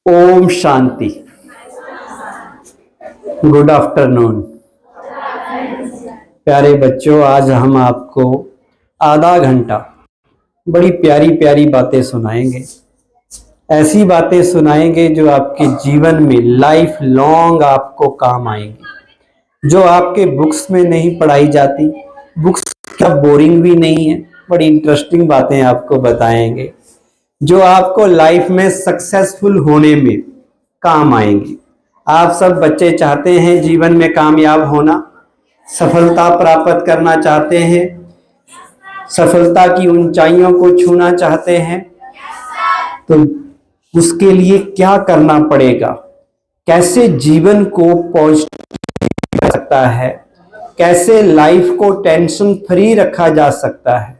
Om Shanti. Good afternoon प्यारे बच्चों, आज हम आपको आधा घंटा बड़ी प्यारी प्यारी बातें सुनाएंगे। ऐसी बातें सुनाएंगे जो आपके जीवन में लाइफ लॉन्ग आपको काम आएंगी, जो आपके बुक्स में नहीं पढ़ाई जाती। बुक्स क्या बोरिंग भी नहीं है, बड़ी इंटरेस्टिंग बातें आपको बताएंगे जो आपको लाइफ में सक्सेसफुल होने में काम आएंगी। आप सब बच्चे चाहते हैं जीवन में कामयाब होना, सफलता प्राप्त करना चाहते हैं, सफलता की ऊंचाइयों को छूना चाहते हैं, तो उसके लिए क्या करना पड़ेगा, कैसे जीवन को पॉजिटिव कर सकता है, कैसे लाइफ को टेंशन फ्री रखा जा सकता है।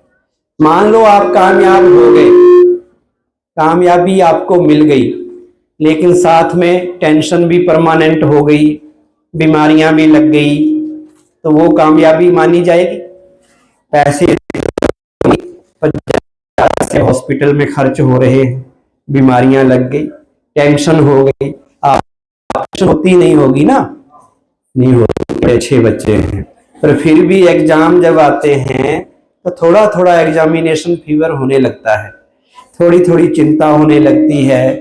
मान लो आप कामयाब हो गए, कामयाबी आपको मिल गई, लेकिन साथ में टेंशन भी परमानेंट हो गई, बीमारियां भी लग गई, तो वो कामयाबी मानी जाएगी? पैसे हॉस्पिटल में खर्च हो रहे हैं, बीमारियां लग गई, टेंशन हो गई, आप होती नहीं होगी ना, नहीं होगी। अच्छे बच्चे हैं, पर फिर भी एग्जाम जब आते हैं तो थोड़ा थोड़ा एग्जामिनेशन फीवर होने लगता है, थोड़ी थोड़ी चिंता होने लगती है,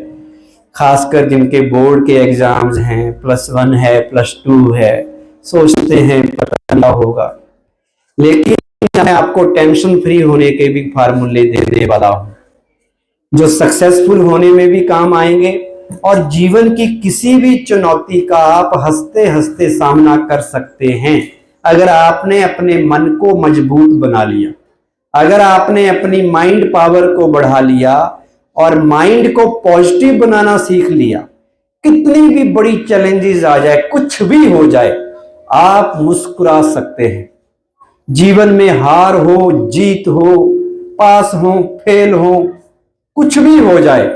खासकर जिनके बोर्ड के एग्जाम्स हैं, +1 है, +2 है, सोचते हैं पता क्या होगा। लेकिन मैं आपको टेंशन फ्री होने के भी फार्मूले देने वाला हूं जो सक्सेसफुल होने में भी काम आएंगे, और जीवन की किसी भी चुनौती का आप हंसते हंसते सामना कर सकते हैं अगर आपने अपने मन को मजबूत बना लिया, अगर आपने अपनी माइंड पावर को बढ़ा लिया और माइंड को पॉजिटिव बनाना सीख लिया। कितनी भी बड़ी चैलेंजेस आ जाए, कुछ भी हो जाए, आप मुस्कुरा सकते हैं। जीवन में हार हो, जीत हो, पास हो, फेल हो, कुछ भी हो जाए,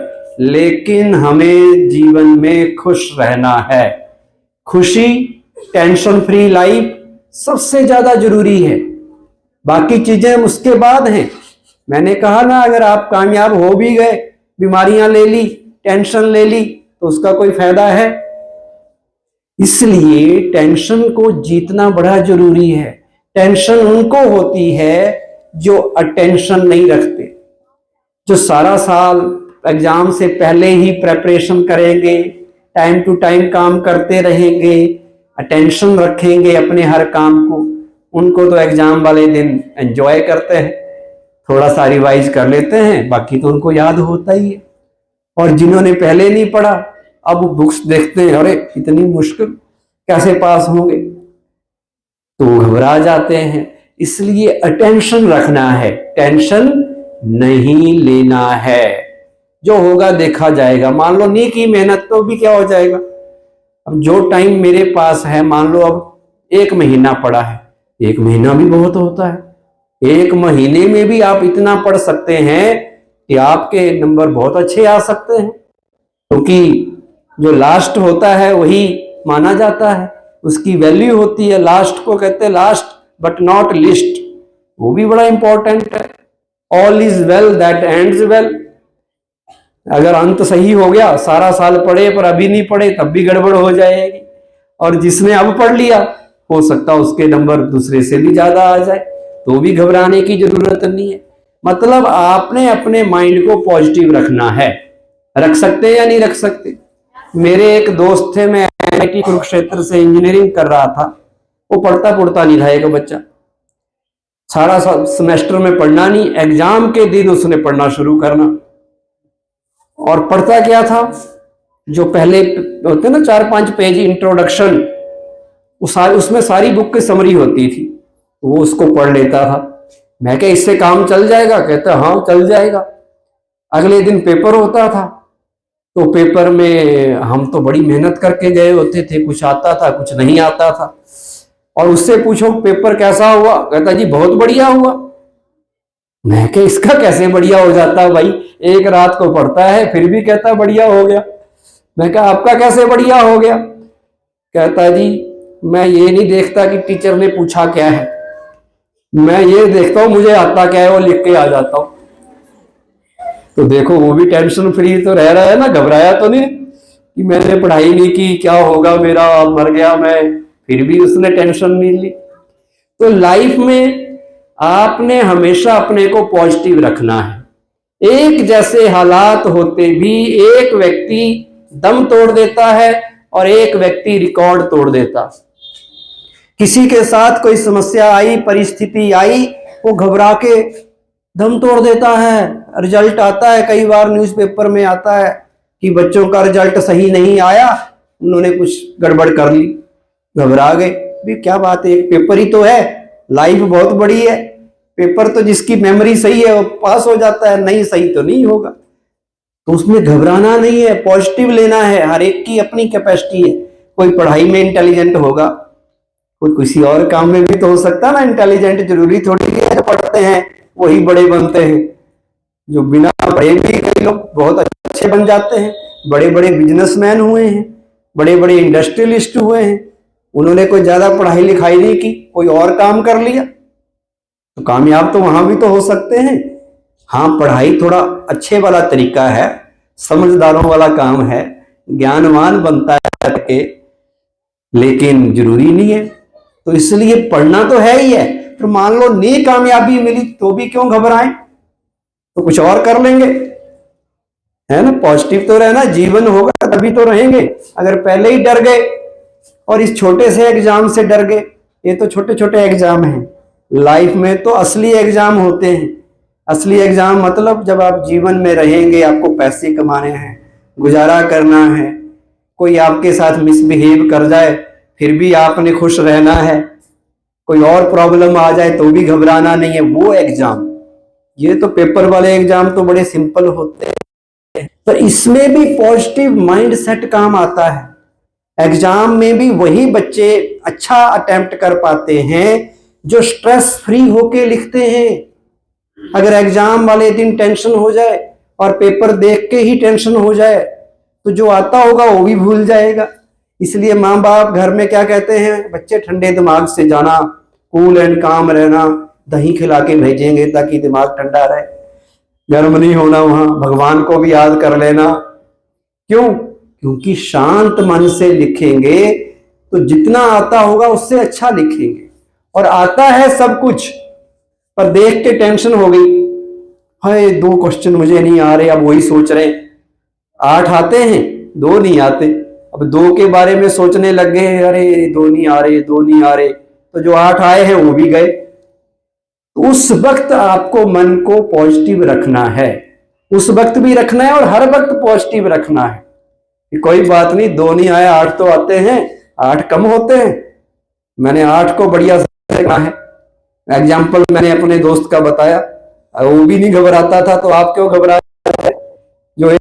लेकिन हमें जीवन में खुश रहना है। खुशी, टेंशन फ्री लाइफ सबसे ज्यादा जरूरी है, बाकी चीजें उसके बाद हैं। मैंने कहा ना, अगर आप कामयाब हो भी गए, बीमारियां ले ली, टेंशन ले ली, तो उसका कोई फायदा है? इसलिए टेंशन को जीतना बड़ा जरूरी है। टेंशन उनको होती है जो अटेंशन नहीं रखते, जो सारा साल एग्जाम से पहले ही प्रेपरेशन करेंगे, टाइम टू टाइम काम करते रहेंगे, अटेंशन रखेंगे अपने हर काम को, उनको तो एग्जाम वाले दिन एंजॉय करते हैं, थोड़ा सा रिवाइज कर लेते हैं, बाकी तो उनको याद होता ही है। और जिन्होंने पहले नहीं पढ़ा, अब बुक्स देखते हैं, अरे इतनी मुश्किल, कैसे पास होंगे, तो घबरा जाते हैं। इसलिए अटेंशन रखना है, टेंशन नहीं लेना है। जो होगा देखा जाएगा। मान लो नहीं की मेहनत तो भी क्या हो जाएगा। अब जो टाइम मेरे पास है, मान लो अब 1 महीना पड़ा है, 1 महीना भी बहुत होता है। 1 महीने में भी आप इतना पढ़ सकते हैं कि आपके नंबर बहुत अच्छे आ सकते हैं, क्योंकि जो लास्ट होता है वही माना जाता है, उसकी वैल्यू होती है। लास्ट को कहते हैं लास्ट बट नॉट लिस्ट, वो भी बड़ा इंपॉर्टेंट है। All is well that ends well. अगर अंत सही हो गया, सारा साल पढ़े पर अभी नहीं पढ़े, तब भी गड़बड़ हो जाएगी। और जिसने अब पढ़ लिया, हो सकता है उसके नंबर दूसरे से भी ज्यादा आ जाए, तो भी घबराने की जरूरत नहीं है। मतलब आपने अपने माइंड को पॉजिटिव रखना है। रख सकते हैं या नहीं रख सकते? मेरे एक दोस्त थे, मैं IIT कुरुक्षेत्र से इंजीनियरिंग कर रहा था, वो पढ़ता पढ़ता नहीं था। एक बच्चा सारा सेमेस्टर में पढ़ना नहीं, एग्जाम के दिन उसने पढ़ना शुरू करना। और पढ़ता क्या था, जो पहले होते ना 4-5 पेज इंट्रोडक्शन, उसमें सारी बुक की समरी होती थी, वो उसको पढ़ लेता था। मैं क्या इससे काम चल जाएगा? कहता हाँ चल जाएगा। अगले दिन पेपर होता था, तो पेपर में हम तो बड़ी मेहनत करके गए होते थे, कुछ आता था कुछ नहीं आता था, और उससे पूछो पेपर कैसा हुआ, कहता जी बहुत बढ़िया हुआ। मैं क्या इसका कैसे बढ़िया हो जाता है भाई, एक रात को पढ़ता है फिर भी कहता बढ़िया हो गया। मैं क्या आपका कैसे बढ़िया हो गया? कहता जी मैं ये नहीं देखता कि टीचर ने पूछा क्या है, मैं ये देखता हूं मुझे आता क्या है, वो लिख के आ जाता हूं। तो देखो वो भी टेंशन फ्री तो रह रहा है ना, घबराया तो नहीं। कि मैंने पढ़ाई नहीं की, क्या होगा मेरा, मर गया मैं, फिर भी उसने टेंशन नहीं ली। तो लाइफ में आपने हमेशा अपने को पॉजिटिव रखना है। एक जैसे हालात होते भी एक व्यक्ति दम तोड़ देता है और एक व्यक्ति रिकॉर्ड तोड़ देता। किसी के साथ कोई समस्या आई, परिस्थिति आई, वो घबरा के दम तोड़ देता है। रिजल्ट आता है, कई बार न्यूज़पेपर में आता है कि बच्चों का रिजल्ट सही नहीं आया, उन्होंने कुछ गड़बड़ कर ली, घबरा गए। भी क्या बात है, एक पेपर ही तो है, लाइफ बहुत बड़ी है, पेपर तो जिसकी मेमोरी सही है वो पास हो जाता है, नहीं सही तो नहीं होगा। तो उसमें घबराना नहीं है, पॉजिटिव लेना है। हर एक की अपनी कैपेसिटी है। कोई पढ़ाई में इंटेलिजेंट होगा, कोई किसी और काम में भी तो हो सकता है ना इंटेलिजेंट। जरूरी थोड़ी है जो पढ़ते हैं वही बड़े बनते हैं। जो बिना पढ़े भी कई लोग बहुत अच्छे बन जाते हैं, बड़े बड़े बिजनेसमैन हुए हैं, बड़े बड़े इंडस्ट्रियलिस्ट हुए हैं। उन्होंने कोई ज्यादा पढ़ाई लिखाई नहीं की, कोई और काम कर लिया, तो कामयाब तो वहां भी तो हो सकते हैं। हाँ, पढ़ाई थोड़ा अच्छे वाला तरीका है, समझदारों वाला काम है, ज्ञानवान बनता है करके, लेकिन जरूरी नहीं है। तो इसलिए पढ़ना तो है ही है। तो मान लो नहीं कामयाबी मिली तो भी क्यों घबराएं, तो कुछ और कर लेंगे, है ना। पॉजिटिव तो रहना, जीवन होगा तभी तो रहेंगे। अगर पहले ही डर गए और इस छोटे से एग्जाम से डर गए, ये तो छोटे छोटे एग्जाम हैं, लाइफ में तो असली एग्जाम होते हैं। असली एग्जाम मतलब जब आप जीवन में रहेंगे, आपको पैसे कमाने हैं, गुजारा करना है, कोई आपके साथ मिसबिहेव कर जाए फिर भी आपने खुश रहना है, कोई और प्रॉब्लम आ जाए तो भी घबराना नहीं है, वो एग्जाम। ये तो पेपर वाले एग्जाम तो बड़े सिंपल होते हैं, पर इसमें भी पॉजिटिव माइंड सेट काम आता है। एग्जाम में भी वही बच्चे अच्छा अटेम्प्ट कर पाते हैं जो स्ट्रेस फ्री होके लिखते हैं। अगर एग्जाम वाले दिन टेंशन हो जाए और पेपर देख के ही टेंशन हो जाए तो जो आता होगा वो भी भूल जाएगा। इसलिए माँ बाप घर में क्या कहते हैं, बच्चे ठंडे दिमाग से जाना, कूल एंड काम रहना, दही खिला के भेजेंगे ताकि दिमाग ठंडा रहे, गर्म नहीं होना, वहां भगवान को भी याद कर लेना। क्यों? क्योंकि शांत मन से लिखेंगे तो जितना आता होगा उससे अच्छा लिखेंगे। और आता है सब कुछ, पर देख के टेंशन हो गई, हाय 2 क्वेश्चन मुझे नहीं आ रहे, अब वही सोच रहे। 8 आते हैं, 2 नहीं आते, अब 2 के बारे में सोचने लग गए, अरे 2 नहीं आ रहे, 2 नहीं आ रहे, तो जो 8 आए हैं वो भी गए। तो उस वक्त आपको मन को पॉजिटिव रखना है, उस वक्त भी रखना है और हर वक्त पॉजिटिव रखना है कि कोई बात नहीं, 2 नहीं आए, 8 तो आते हैं, 8 कम होते हैं, मैंने 8 को बढ़िया से रखना है। एग्जाम्पल मैंने अपने दोस्त का बताया, वो भी नहीं घबराता था, तो आप क्यों घबरा रहे हैं? जो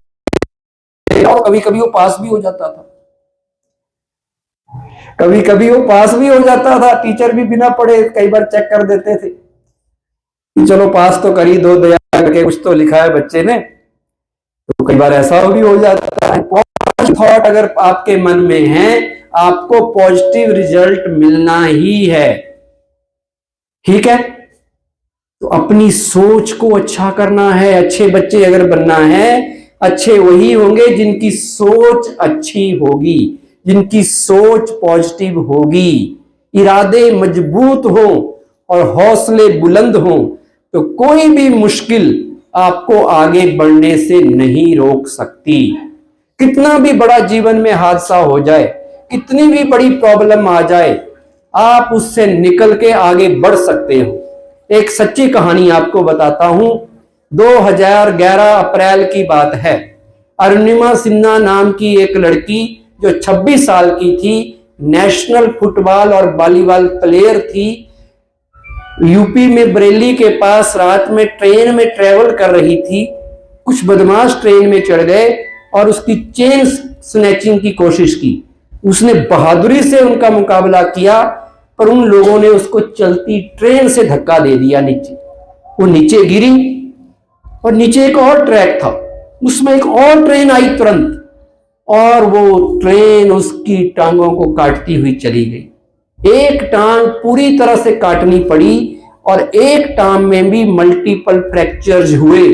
कभी कभी वो पास भी हो जाता था, कभी कभी वो पास भी हो जाता था, टीचर भी बिना पढ़े कई बार चेक कर देते थे कि चलो पास तो कर ही दो, दया करके कुछ तो लिखा है बच्चे ने। तो कई बार ऐसा भी हो जाता है। पॉजिटिव थॉट अगर आपके मन में है, आपको पॉजिटिव रिजल्ट मिलना ही है, ठीक है। तो अपनी सोच को अच्छा करना है। अच्छे बच्चे अगर बनना है, अच्छे वही होंगे जिनकी सोच अच्छी होगी, जिनकी सोच पॉजिटिव होगी, इरादे मजबूत हो और हौसले बुलंद हो, तो कोई भी मुश्किल आपको आगे बढ़ने से नहीं रोक सकती। कितना भी बड़ा जीवन में हादसा हो जाए, कितनी भी बड़ी प्रॉब्लम आ जाए, आप उससे निकल के आगे बढ़ सकते हो। एक सच्ची कहानी आपको बताता हूं। 2011 अप्रैल की बात है। अरुणिमा सिन्हा नाम की एक लड़की जो 26 साल की थी, नेशनल फुटबॉल और वॉलीबॉल प्लेयर थी, यूपी में बरेली के पास रात में ट्रेन में ट्रेवल कर रही थी। कुछ बदमाश ट्रेन में चढ़ गए और उसकी चेन स्नैचिंग की कोशिश की। उसने बहादुरी से उनका मुकाबला किया, पर उन लोगों ने उसको चलती ट्रेन से धक्का दे दिया नीचे। वो नीचे गिरी और नीचे एक और ट्रैक था, उसमें एक और ट्रेन आई तुरंत, और वो ट्रेन उसकी टांगों को काटती हुई चली गई। एक टांग पूरी तरह से काटनी पड़ी और एक टांग में भी मल्टीपल फ्रैक्चर्स हुए।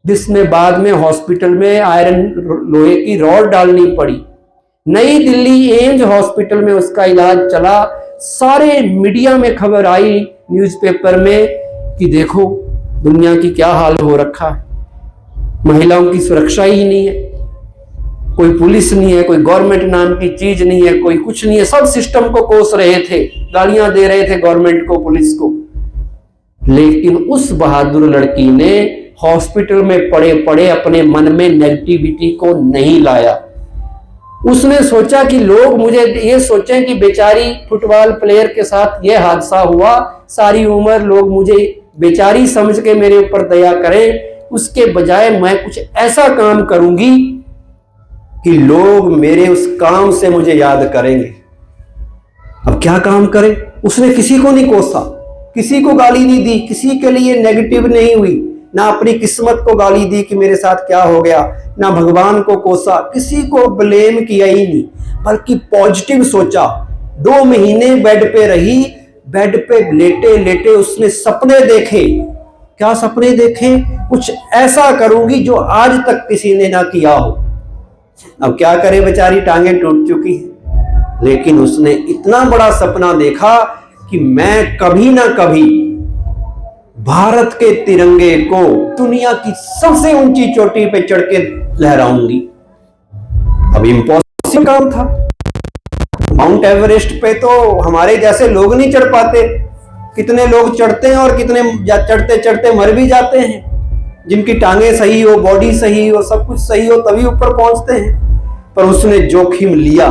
जिसमें बाद में हॉस्पिटल में आयरन लोहे की रॉड डालनी पड़ी। नई दिल्ली एम्स हॉस्पिटल में उसका इलाज चला। सारे मीडिया में खबर आई, न्यूज़पेपर में, कि देखो दुनिया की क्या हाल हो रखा है, महिलाओं की सुरक्षा ही नहीं है, कोई पुलिस नहीं है, कोई गवर्नमेंट नाम की चीज नहीं है, कोई कुछ नहीं है। सब सिस्टम को कोस रहे थे, गालियां दे रहे थे गवर्नमेंट को, पुलिस को। लेकिन उस बहादुर लड़की ने हॉस्पिटल में पड़े पड़े अपने मन में नेगेटिविटी को नहीं लाया। उसने सोचा कि लोग मुझे ये सोचें कि बेचारी फुटबॉल प्लेयर के साथ ये हादसा हुआ, सारी उम्र लोग मुझे बेचारी समझ के मेरे ऊपर दया करें, उसके बजाय मैं कुछ ऐसा काम करूंगी कि लोग मेरे उस काम से मुझे याद करेंगे। अब क्या काम करे? उसने किसी को नहीं कोसा, किसी को गाली नहीं दी, किसी के लिए नेगेटिव नहीं हुई, ना अपनी किस्मत को गाली दी कि मेरे साथ क्या हो गया, ना भगवान को कोसा, किसी को ब्लेम किया ही नहीं, बल्कि पॉजिटिव सोचा। 2 महीने बेड पे रही, बेड पे लेटे लेटे उसने सपने देखे। क्या सपने देखे? कुछ ऐसा करूंगी जो आज तक किसी ने ना किया हो। अब क्या करे, बेचारी टांगें टूट चुकी है, लेकिन उसने इतना बड़ा सपना देखा कि मैं कभी ना कभी भारत के तिरंगे को दुनिया की सबसे ऊंची चोटी पे चढ़ के लहराऊंगी। अब इम्पॉसिबल काम था। माउंट एवरेस्ट पे तो हमारे जैसे लोग नहीं चढ़ पाते। कितने लोग चढ़ते हैं और कितने चढ़ते चढ़ते मर भी जाते हैं। जिनकी टांगे सही हो, बॉडी सही हो, सब कुछ सही हो, तभी ऊपर पहुंचते हैं। पर उसने जोखिम लिया,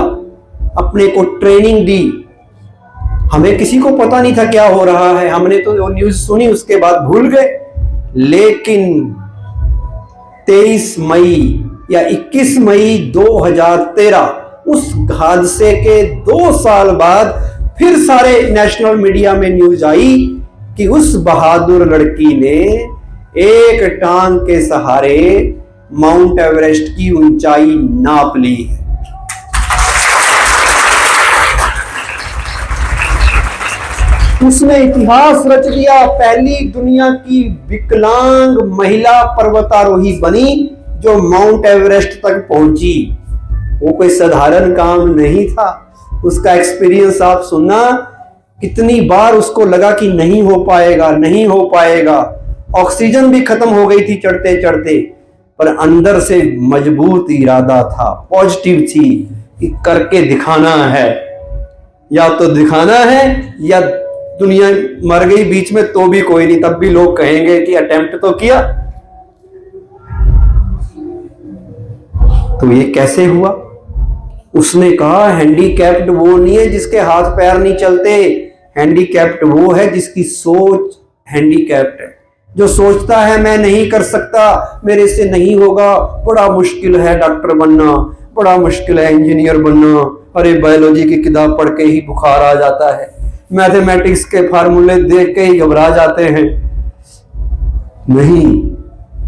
अपने को ट्रेनिंग दी। हमें किसी को पता नहीं था क्या हो रहा है, हमने तो वो न्यूज सुनी, उसके बाद भूल गए। लेकिन 23 मई या 21 मई 2013 उस हादसे के 2 साल बाद फिर सारे नेशनल मीडिया में न्यूज आई कि उस बहादुर लड़की ने एक टांग के सहारे माउंट एवरेस्ट की ऊंचाई नाप ली है। उसने इतिहास रच दिया, पहली दुनिया की विकलांग महिला पर्वतारोही बनी जो माउंट एवरेस्ट तक पहुंची। वो कोई साधारण काम नहीं था। उसका एक्सपीरियंस आप सुनना, कितनी बार उसको लगा कि नहीं हो पाएगा, नहीं हो पाएगा, ऑक्सीजन भी खत्म हो गई थी चढ़ते चढ़ते, पर अंदर से मजबूत इरादा था, पॉजिटिव थी कि करके दिखाना है। या तो दिखाना है या दुनिया मर गई बीच में तो भी कोई नहीं, तब भी लोग कहेंगे कि अटेम्प्ट तो किया। तो ये कैसे हुआ? उसने कहा हैंडीकैप्ड वो नहीं है जिसके हाथ पैर नहीं चलते, हैंडीकैप्ड वो है जिसकी सोच हैंडीकैप्ड है, जो सोचता है मैं नहीं कर सकता, मेरे से नहीं होगा, बड़ा मुश्किल है डॉक्टर बनना, बड़ा मुश्किल है इंजीनियर बनना, अरे बायोलॉजी की किताब पढ़ के ही बुखार आ जाता है, मैथमेटिक्स के फार्मूले देख के ही घबरा जाते हैं। नहीं,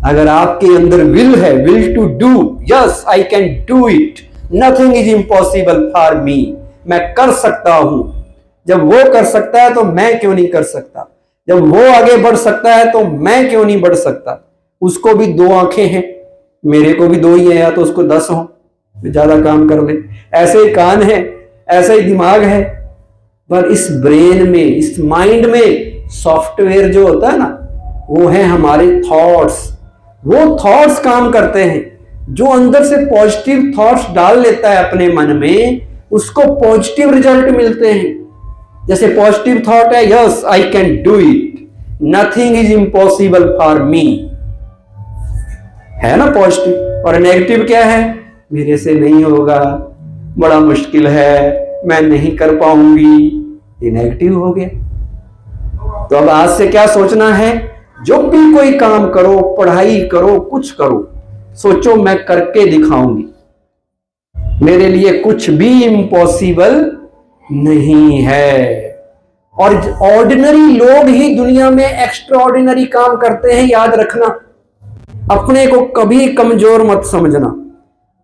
अगर आपके अंदर विल है, will to do, yes I can do it, nothing is impossible for me, मैं कर सकता हूं। जब वो कर सकता है तो मैं क्यों नहीं कर सकता? जब वो आगे बढ़ सकता है तो मैं क्यों नहीं बढ़ सकता? उसको भी 2 आंखें हैं, मेरे को भी 2 ही है, या तो उसको 10 हो, ज्यादा काम कर ले। ऐसे ही कान है, ऐसा ही दिमाग है, पर इस ब्रेन में, इस माइंड में सॉफ्टवेयर जो होता है ना, वो है हमारे थॉट्स। वो थॉट्स काम करते हैं। जो अंदर से पॉजिटिव थॉट्स डाल लेता है अपने मन में, उसको पॉजिटिव रिजल्ट मिलते हैं। जैसे पॉजिटिव थॉट है, yes I can do it, nothing is impossible for मी, है ना पॉजिटिव। और नेगेटिव क्या है? मेरे से नहीं होगा, बड़ा मुश्किल है, मैं नहीं कर पाऊंगी, ये नेगेटिव हो गया। तो अब आज से क्या सोचना है? जो भी कोई काम करो, पढ़ाई करो, कुछ करो, सोचो मैं करके दिखाऊंगी, मेरे लिए कुछ भी इम्पॉसिबल नहीं है। और ऑर्डिनरी लोग ही दुनिया में एक्स्ट्रा ऑर्डिनरी काम करते हैं, याद रखना। अपने को कभी कमजोर मत समझना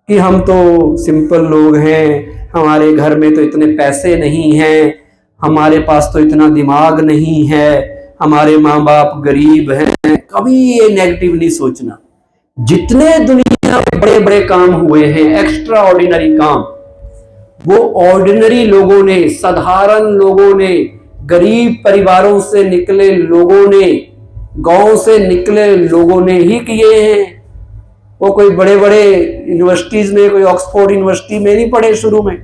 कि हम तो सिंपल लोग हैं, हमारे घर में तो इतने पैसे नहीं हैं, हमारे पास तो इतना दिमाग नहीं है, हमारे माँ बाप गरीब हैं। कभी ये नेगेटिव नहीं सोचना। जितने दुनिया में बड़े बड़े काम हुए हैं, एक्स्ट्रा ऑर्डिनरी काम, वो ऑर्डिनरी लोगों ने, साधारण लोगों ने, गरीब परिवारों से निकले लोगों ने, गांव से निकले लोगों ने ही किए हैं। वो कोई बड़े बड़े यूनिवर्सिटीज में, कोई ऑक्सफोर्ड यूनिवर्सिटी में नहीं पढ़े शुरू में।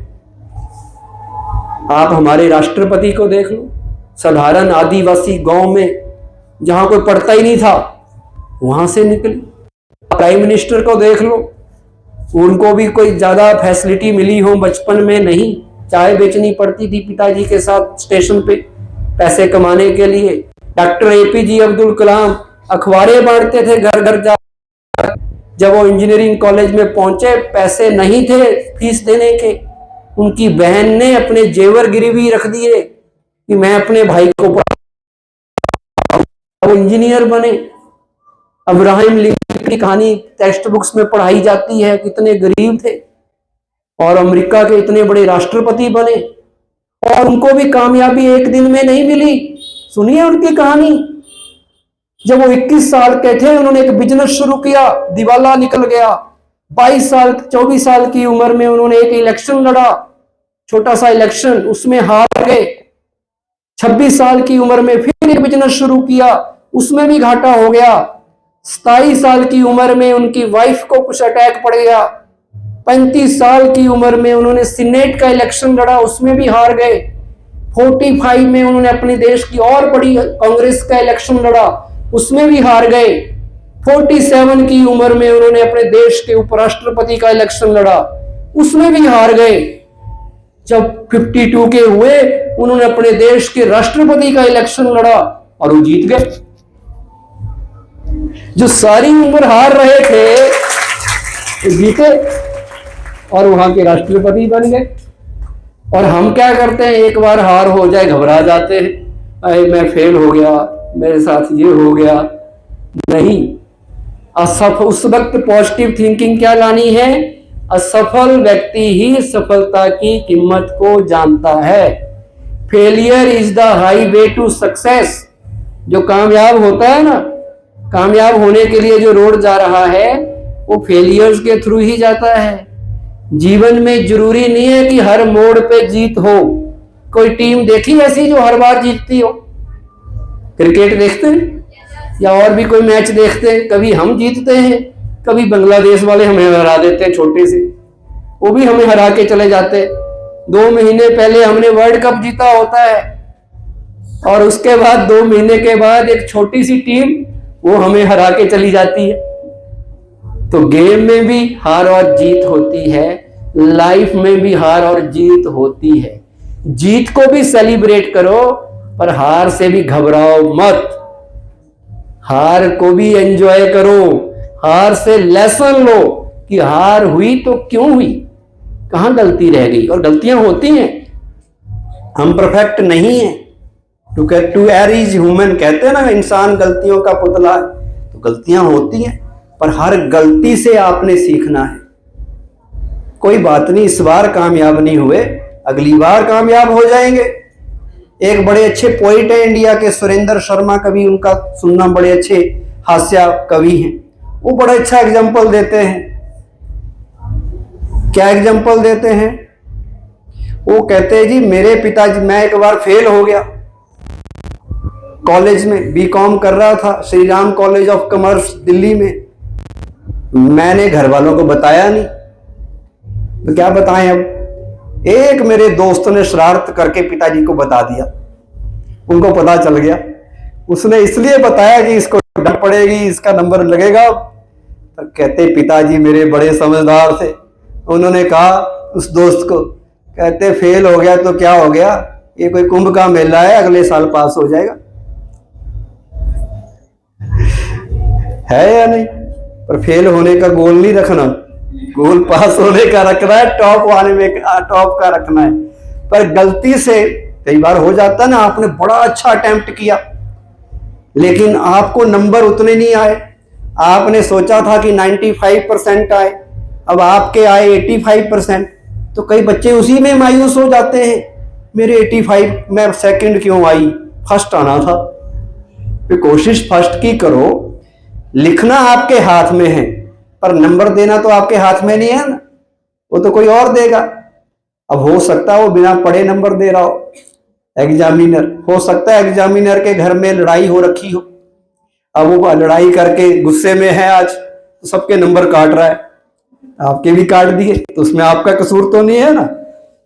आप हमारे राष्ट्रपति को देख लो, साधारण आदिवासी गांव में जहां कोई पढ़ता ही नहीं था, वहां से निकले। प्राइम मिनिस्टर को देख लो, उनको भी कोई ज्यादा फैसिलिटी मिली हो बचपन में नहीं, चाय बेचनी पड़ती थी पिताजी के साथ स्टेशन पे पैसे कमाने के लिए। डॉक्टर एपीजे अब्दुल कलाम अखबारें बांटते थे घर घर जा। जब वो इंजीनियरिंग कॉलेज में पहुंचे, पैसे नहीं थे फीस देने के, उनकी बहन ने अपने जेवर गिरवी रख दिए कि मैं अपने भाई को पढ़ाऊं। वो इंजीनियर बने। अब्राहम लिंकन की कहानी टेक्स्ट बुक्स में पढ़ाई जाती है, कितने गरीब थे और अमेरिका के इतने बड़े राष्ट्रपति बने। और उनको भी कामयाबी एक दिन में नहीं मिली। सुनिए उनकी कहानी। जब वो 21 साल के थे, उन्होंने एक बिजनेस शुरू किया, दिवाला निकल गया। 22 साल 24 साल की उम्र में उन्होंने एक इलेक्शन लड़ा, छोटा सा इलेक्शन, उसमें हार गए। 26 साल की उम्र में फिर एक बिजनेस शुरू किया, उसमें भी घाटा हो गया। 27 साल की उम्र में उनकी वाइफ को कुछ अटैक पड़ गया। 35 साल की उम्र में उन्होंने सीनेट का इलेक्शन लड़ा, उसमें भी हार गए। 45 में उन्होंने अपने देश की और बड़ी कांग्रेस का इलेक्शन लड़ा, उसमें भी हार गए। 47 की उम्र में उन्होंने अपने देश के उपराष्ट्रपति का इलेक्शन लड़ा, उसमें भी हार गए। जब 52 के हुए, उन्होंने अपने देश के राष्ट्रपति का इलेक्शन लड़ा और वो जीत गए। जो सारी उम्र हार रहे थे, जीते और वहां के राष्ट्रपति बन गए। और हम क्या करते हैं, एक बार हार हो जाए घबरा जाते हैं, अरे मैं फेल हो गया, मेरे साथ ये हो गया। नहीं, उस वक्त पॉजिटिव थिंकिंग क्या लानी है? असफल व्यक्ति ही सफलता की कीमत को जानता है। Failure is the highway to success. जो कामयाब होता है ना, कामयाब होने के लिए जो रोड जा रहा है, वो फेलियर्स के थ्रू ही जाता है। जीवन में जरूरी नहीं है कि हर मोड़ पे जीत हो। कोई टीम देखी ऐसी जो हर बार जीतती हो? क्रिकेट देखते हैं या और भी कोई मैच देखते हैं, कभी हम जीतते हैं, कभी बांग्लादेश वाले हमें हरा देते हैं, छोटे से, वो भी हमें हरा के चले जाते। 2 महीने पहले हमने वर्ल्ड कप जीता होता है और उसके बाद 2 महीने के बाद एक छोटी सी टीम वो हमें हरा के चली जाती है। तो गेम में भी हार और जीत होती है, लाइफ में भी हार और जीत होती है। जीत को भी सेलिब्रेट करो, पर हार से भी घबराओ मत। हार को भी एंजॉय करो, हार से लेसन लो कि हार हुई तो क्यों हुई, कहां गलती रह गई। और गलतियां होती हैं, हम परफेक्ट नहीं हैं। टू एयर इज ह्यूमन कहते हैं ना, इंसान गलतियों का पुतला है। तो गलतियां होती हैं, पर हर गलती से आपने सीखना है। कोई बात नहीं, इस बार कामयाब नहीं हुए, अगली बार कामयाब हो जाएंगे। एक बड़े अच्छे पोइट है इंडिया के, सुरेंद्र शर्मा कवि, उनका सुनना, बड़े अच्छे हास्य कवि हैं। वो बड़ा अच्छा एग्जाम्पल देते हैं। क्या एग्जाम्पल देते हैं? वो कहते हैं जी, मेरे पिताजी, मैं एक बार फेल हो गया कॉलेज में, बीकॉम कर रहा था, Shri Ram college of commerce Delhi में। मैंने घर वालों को बताया नहीं, तो क्या बताएं अब। एक मेरे दोस्त ने शरारत करके पिताजी को बता दिया, उनको पता चल गया। उसने इसलिए बताया कि इसको डांट पड़ेगी, इसका नंबर लगेगा। तो कहते पिताजी मेरे बड़े समझदार थे, उन्होंने कहा उस दोस्त को, कहते फेल हो गया तो क्या हो गया, ये कोई कुंभ का मेला है, अगले साल पास हो जाएगा। है या नहीं? पर फेल होने का गोल नहीं रखना, गोल पास होने का रखना है, टॉप आने में, टॉप का रखना है। पर गलती से कई बार हो जाता है ना, आपने बड़ा अच्छा अटेम्प्ट किया लेकिन आपको नंबर उतने नहीं आए। आपने सोचा था कि 95% आए, अब आपके आए 85%। तो कई बच्चे उसी में मायूस हो जाते हैं, मेरे 85, मैं सेकंड क्यों आई, फर्स्ट आना था। तो कोशिश फर्स्ट की करो। लिखना आपके हाथ में है, पर नंबर देना तो आपके हाथ में नहीं है ना, वो तो कोई और देगा। अब हो सकता है वो बिना पढ़े नंबर दे रहा हो, एग्जामिनर। हो सकता है एग्जामिनर के घर में लड़ाई हो रखी हो, अब वो लड़ाई करके गुस्से में है आज, तो सबके नंबर काट रहा है, आपके भी काट दिए, तो उसमें आपका कसूर तो नहीं है ना।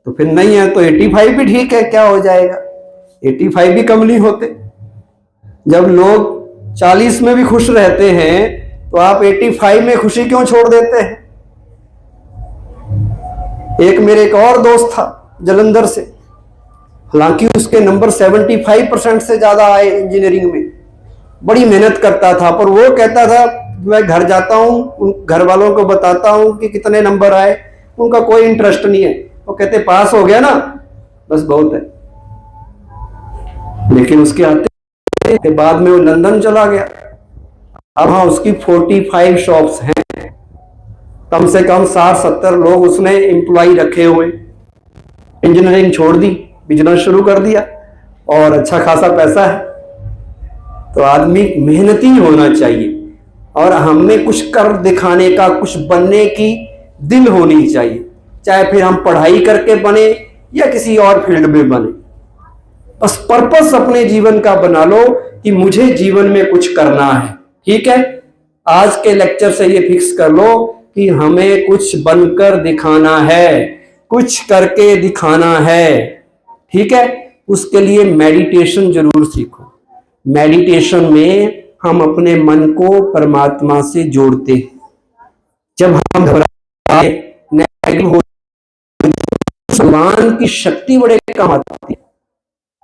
तो फिर नहीं है तो 85 भी ठीक है, क्या हो जाएगा, 85 भी कम नहीं होते। जब लोग 40 में भी खुश रहते हैं तो आप 85 में खुशी क्यों छोड़ देते हैं। एक मेरे एक और दोस्त था जलंधर से, हालांकि उसके नंबर 75% से ज्यादा आए इंजीनियरिंग में, बड़ी मेहनत करता था, पर वो कहता था मैं घर जाता हूं, उन घर वालों को बताता हूं कि कितने नंबर आए, उनका कोई इंटरेस्ट नहीं है, वो कहते पास हो गया ना बस बहुत है। लेकिन उसके आते के बाद में वो लंदन चला गया, अब हाँ उसकी 45 शॉप्स हैं, कम से कम 60-70 लोग उसने एम्प्लॉय रखे हुए। इंजीनियरिंग छोड़ दी, बिजनेस शुरू कर दिया और अच्छा खासा पैसा है। तो आदमी मेहनती होना चाहिए और हमें कुछ कर दिखाने का, कुछ बनने की दिल होनी चाहिए, चाहे फिर हम पढ़ाई करके बने या किसी और फील्ड में बने। बस पर्पस अपने जीवन का बना लो कि मुझे जीवन में कुछ करना है। ठीक है, आज के लेक्चर से ये फिक्स कर लो कि हमें कुछ बनकर दिखाना है, कुछ करके दिखाना है। ठीक है, उसके लिए मेडिटेशन जरूर सीखो। मेडिटेशन में हम अपने मन को परमात्मा से जोड़ते हैं। जब हम घबराए, नेगेटिव हो, भगवान की शक्ति बड़े काम आती है।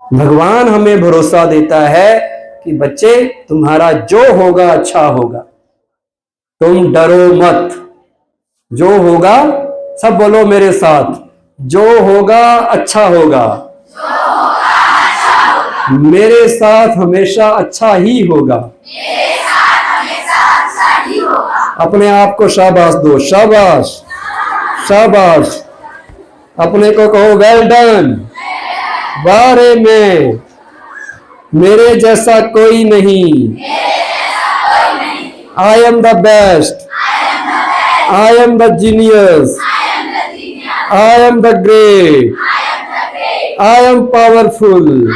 भगवान हमें भरोसा देता है कि बच्चे तुम्हारा जो होगा अच्छा होगा, तुम डरो मत, जो होगा, सब बोलो मेरे साथ, जो होगा अच्छा होगा, मेरे साथ हमेशा अच्छा ही होगा। अपने आप को शाबाश दो, शाबाश शाबाश। अपने को कहो वेल डन, बारे में मेरे जैसा कोई नहीं, I am the best, I am the genius, I am the great, I am powerful,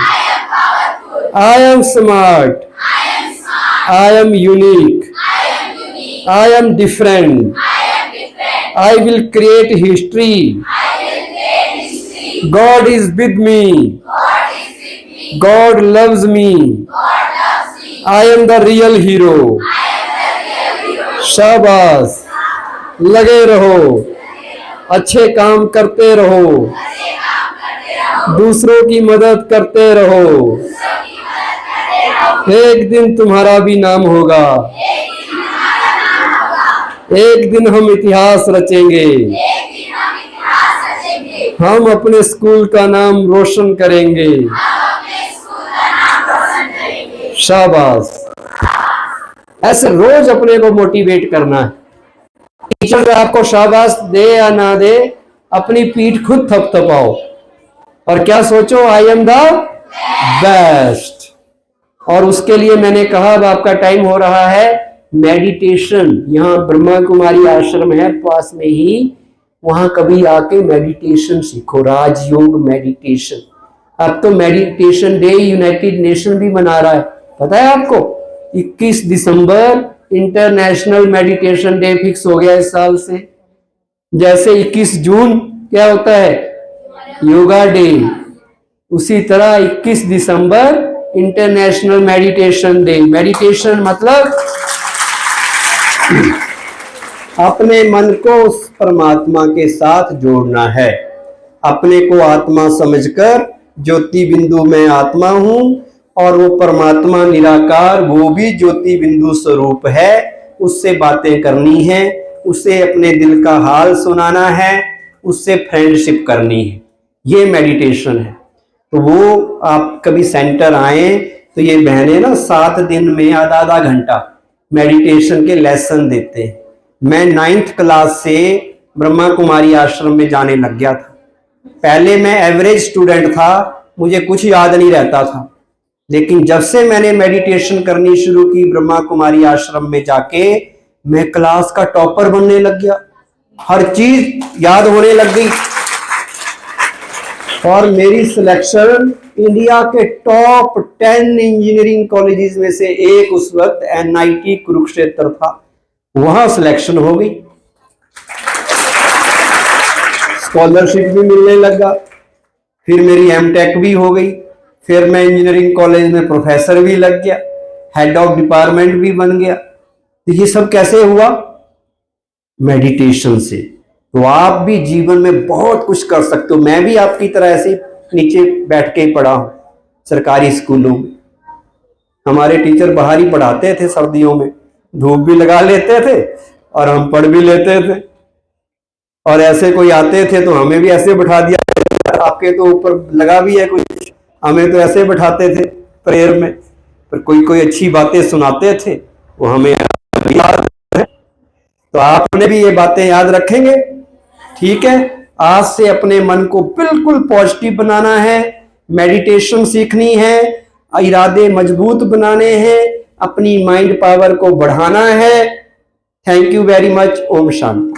I am smart, I am unique, I am different, I will create history, God is with me, God loves me, I am the real hero। शाबाश, लगे रहो, अच्छे काम करते रहो, दूसरों की मदद करते रहो, एक दिन तुम्हारा भी नाम होगा, एक दिन हम इतिहास रचेंगे, हम अपने स्कूल का नाम रोशन करेंगे। शाबाश, ऐसे रोज अपने को मोटिवेट करना है। टीचर आपको शाबाश दे या ना दे, अपनी पीठ खुद थपथपाओ और क्या सोचो, आई एम द बेस्ट। और उसके लिए मैंने कहा अब आपका टाइम हो रहा है मेडिटेशन। यहाँ ब्रह्मा कुमारी आश्रम है पास में ही, वहां कभी आके मेडिटेशन सीखो, राजयोग मेडिटेशन। अब तो मेडिटेशन डे यूनाइटेड नेशन भी मना रहा है, पता है आपको? 21 दिसंबर इंटरनेशनल मेडिटेशन डे फिक्स हो गया इस साल से। जैसे 21 जून क्या होता है, योगा डे, उसी तरह 21 दिसंबर इंटरनेशनल मेडिटेशन डे। मेडिटेशन मतलब अपने मन को उस परमात्मा के साथ जोड़ना है। अपने को आत्मा समझकर ज्योति बिंदु में आत्मा हूं और वो परमात्मा निराकार वो भी ज्योति बिंदु स्वरूप है, उससे बातें करनी है, उससे अपने दिल का हाल सुनाना है, उससे फ्रेंडशिप करनी है। ये मेडिटेशन है। तो वो आप कभी सेंटर आए तो ये बहनें ना 7 दिन में आधा आधा घंटा मेडिटेशन के लेसन देते हैं। मैं 9th क्लास से ब्रह्मा कुमारी आश्रम में जाने लग गया था। पहले मैं एवरेज स्टूडेंट था, मुझे कुछ याद नहीं रहता था, लेकिन जब से मैंने मेडिटेशन करनी शुरू की ब्रह्मा कुमारी आश्रम में जाके, मैं क्लास का टॉपर बनने लग गया, हर चीज याद होने लग गई और मेरी सिलेक्शन इंडिया के टॉप 10 इंजीनियरिंग कॉलेजेस में से एक उस वक्त NIT कुरुक्षेत्र था, वहां सिलेक्शन हो गई, स्कॉलरशिप भी मिलने लगा, फिर मेरी MTech भी हो गई, फिर मैं इंजीनियरिंग कॉलेज में प्रोफेसर भी लग गया, हेड ऑफ डिपार्टमेंट भी बन गया। तो ये सब कैसे हुआ? मेडिटेशन से। तो आप भी जीवन में बहुत कुछ कर सकते हो। मैं भी आपकी तरह ऐसे नीचे बैठ के ही पढ़ा हूं सरकारी स्कूलों में। हमारे टीचर बाहर ही पढ़ाते थे, सर्दियों में धूप भी लगा लेते थे और हम पढ़ भी लेते थे, और ऐसे कोई आते थे तो हमें भी ऐसे बैठा दिया, आपके तो ऊपर लगा भी है कुछ, हमें तो ऐसे बैठाते थे प्रेयर में, पर कोई कोई अच्छी बातें सुनाते थे वो हमें याद है। तो आपने भी ये बातें याद रखेंगे, ठीक है? आज से अपने मन को बिल्कुल पॉजिटिव बनाना है, मेडिटेशन सीखनी है, इरादे मजबूत बनाने हैं, अपनी माइंड पावर को बढ़ाना है। Thank you very much. ओम शांति।